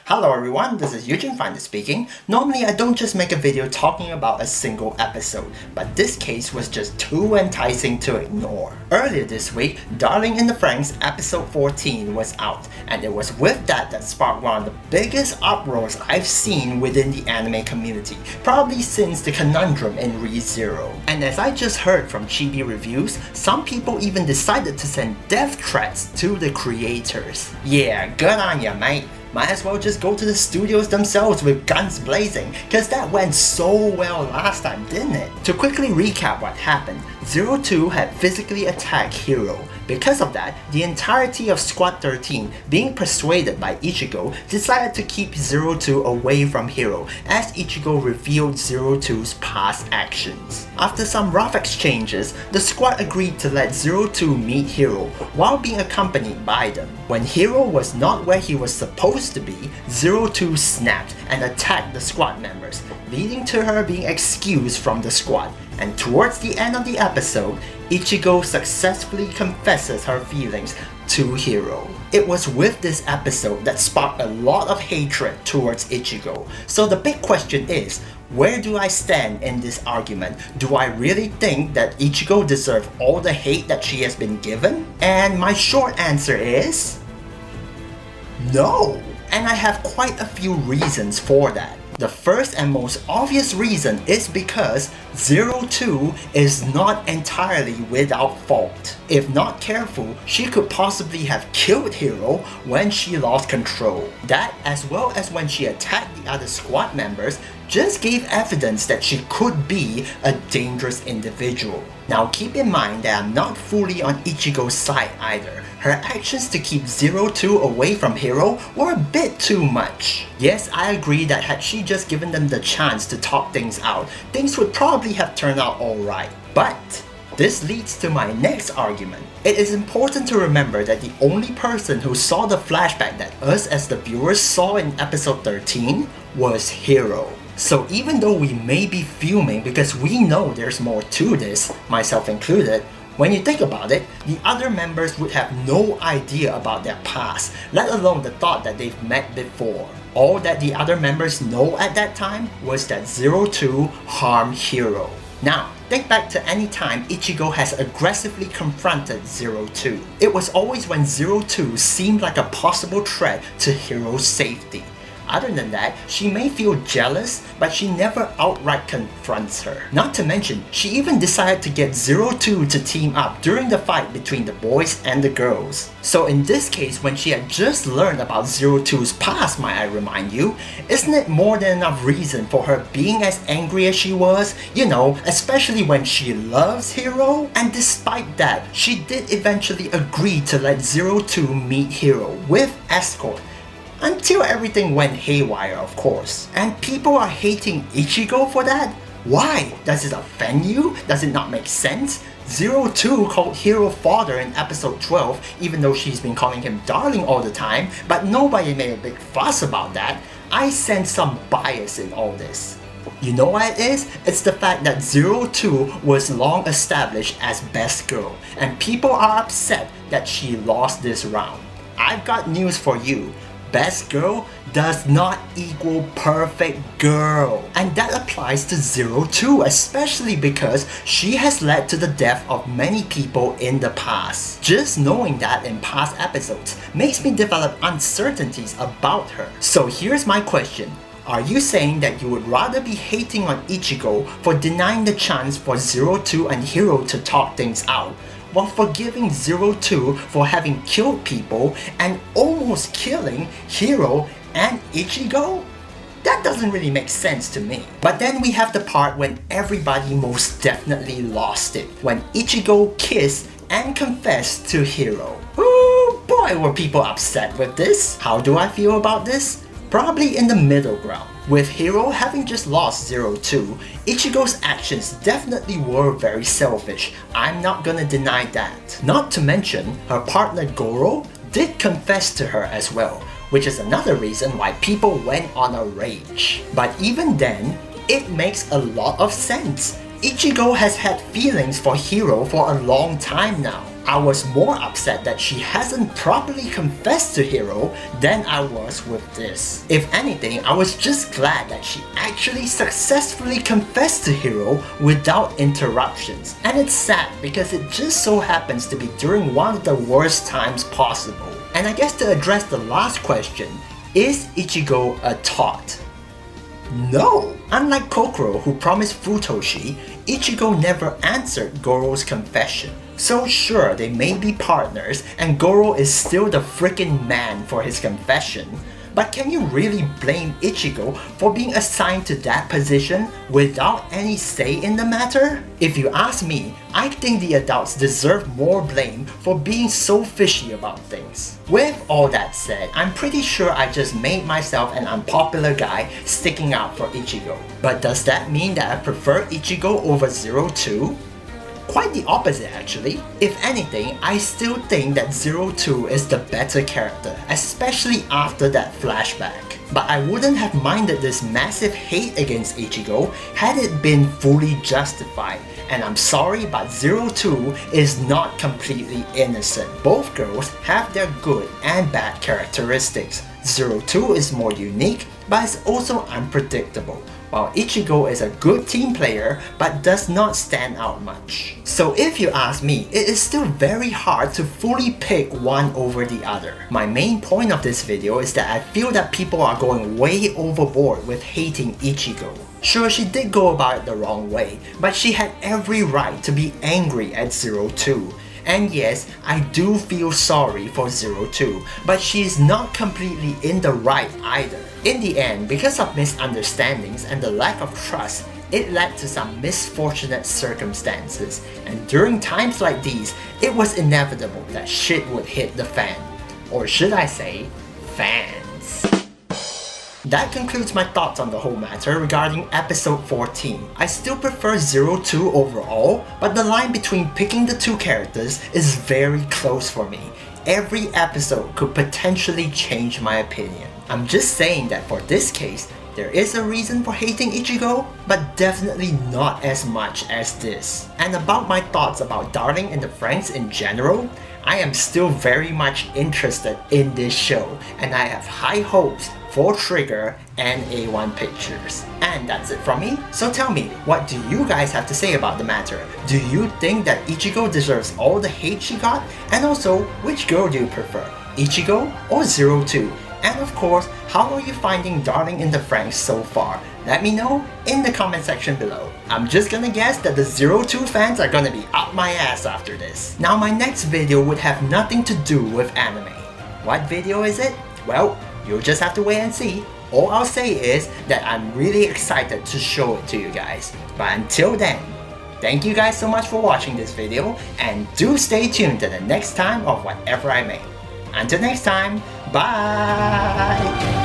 Hello everyone, this is Eugene Finder speaking. Normally I don't just make a video talking about a single episode, but this case was just too enticing to ignore. Earlier this week, Darling in the FranXX episode 14 was out, and it was with that sparked one of the biggest uproars I've seen within the anime community, probably since the conundrum in Re:Zero. And as I just heard from Chibi reviews, some people even decided to send death threats to the creators. Yeah, good on ya, mate. Might as well just go to the studios themselves with guns blazing, cause that went so well last time, didn't it? To quickly recap what happened, 02 had physically attacked Hiro. Because of that, the entirety of Squad 13, being persuaded by Ichigo, decided to keep 02 away from Hiro, as Ichigo revealed 02's past actions. After some rough exchanges, the squad agreed to let 02 meet Hiro, while being accompanied by them. When Hiro was not where he was supposed to be, 02 snapped and attacked the squad members, leading to her being excused from the squad. And towards the end of the episode, Ichigo successfully confesses her feelings to Hiro. It was with this episode that sparked a lot of hatred towards Ichigo. So the big question is, where do I stand in this argument? Do I really think that Ichigo deserves all the hate that she has been given? And my short answer is no. And I have quite a few reasons for that. The first and most obvious reason is because 02 is not entirely without fault. If not careful, she could possibly have killed Hiro when she lost control. That, as well as when she attacked the other squad members, just gave evidence that she could be a dangerous individual. Now keep in mind that I'm not fully on Ichigo's side either. Her actions to keep 02 away from Hiro were a bit too much. Yes, I agree that had she just given them the chance to talk things out, things would probably have turned out alright. But this leads to my next argument. It is important to remember that the only person who saw the flashback that us as the viewers saw in episode 13 was Hiro. So even though we may be fuming because we know there's more to this, myself included, when you think about it, the other members would have no idea about their past, let alone the thought that they've met before. All that the other members know at that time was that 02 harmed Hiro. Now, think back to any time Ichigo has aggressively confronted 02. It was always when 02 seemed like a possible threat to Hiro's safety. Other than that, she may feel jealous, but she never outright confronts her. Not to mention, she even decided to get 02 to team up during the fight between the boys and the girls. So in this case, when she had just learned about 02's past, might I remind you, isn't it more than enough reason for her being as angry as she was? You know, especially when she loves Hiro? And despite that, she did eventually agree to let 02 meet Hiro with escort. Until everything went haywire, of course. And people are hating Ichigo for that? Why? Does it offend you? Does it not make sense? 02 called Hiro father in episode 12, even though she's been calling him darling all the time, but nobody made a big fuss about that. I sense some bias in all this. You know what it is? It's the fact that 02 was long established as best girl, and people are upset that she lost this round. I've got news for you. Best girl does not equal perfect girl. And that applies to 02, especially because she has led to the death of many people in the past. Just knowing that in past episodes makes me develop uncertainties about her. So here's my question. Are you saying that you would rather be hating on Ichigo for denying the chance for 02 and Hiro to talk things out, while forgiving 02 for having killed people and almost killing Hiro and Ichigo? That doesn't really make sense to me. But then we have the part when everybody most definitely lost it, when Ichigo kissed and confessed to Hiro. Ooh, boy were people upset with this. How do I feel about this? Probably in the middle ground. With Hiro having just lost 02, Ichigo's actions definitely were very selfish. I'm not gonna deny that. Not to mention, her partner Goro did confess to her as well, which is another reason why people went on a rage. But even then, it makes a lot of sense. Ichigo has had feelings for Hiro for a long time now. I was more upset that she hasn't properly confessed to Hiro than I was with this. If anything, I was just glad that she actually successfully confessed to Hiro without interruptions. And it's sad because it just so happens to be during one of the worst times possible. And I guess to address the last question, is Ichigo a tot? No! Unlike Kokoro, who promised Futoshi, Ichigo never answered Goro's confession. So sure, they may be partners and Goro is still the freaking man for his confession, but can you really blame Ichigo for being assigned to that position without any say in the matter? If you ask me, I think the adults deserve more blame for being so fishy about things. With all that said, I'm pretty sure I just made myself an unpopular guy sticking out for Ichigo. But does that mean that I prefer Ichigo over Zero too? Quite the opposite actually. If anything, I still think that Zero 2 is the better character, especially after that flashback. But I wouldn't have minded this massive hate against Ichigo had it been fully justified. And I'm sorry, but Zero 2 is not completely innocent. Both girls have their good and bad characteristics. Zero 2 is more unique, but is also unpredictable, while Ichigo is a good team player but does not stand out much. So if you ask me, it is still very hard to fully pick one over the other. My main point of this video is that I feel that people are going way overboard with hating Ichigo. Sure, she did go about it the wrong way, but she had every right to be angry at Zero 2. And yes, I do feel sorry for Zero 2, but she is not completely in the right either. In the end, because of misunderstandings and the lack of trust, it led to some misfortunate circumstances, and during times like these, it was inevitable that shit would hit the fan. Or should I say, fans. That concludes my thoughts on the whole matter regarding episode 14. I still prefer Zero 2 overall, but the line between picking the two characters is very close for me. Every episode could potentially change my opinion. I'm just saying that for this case, there is a reason for hating Ichigo, but definitely not as much as this. And about my thoughts about Darling in the FranXX in general, I am still very much interested in this show, and I have high hopes for Trigger and A1 Pictures. And that's it from me, so tell me, what do you guys have to say about the matter? Do you think that Ichigo deserves all the hate she got? And also, which girl do you prefer, Ichigo or Zero 2? And of course, how are you finding Darling in the FranXX so far? Let me know in the comment section below. I'm just gonna guess that the Zero 2 fans are gonna be up my ass after this. Now my next video would have nothing to do with anime. What video is it? Well, you'll just have to wait and see. All I'll say is that I'm really excited to show it to you guys. But until then, thank you guys so much for watching this video, and do stay tuned to the next time of whatever I make. Until next time, bye!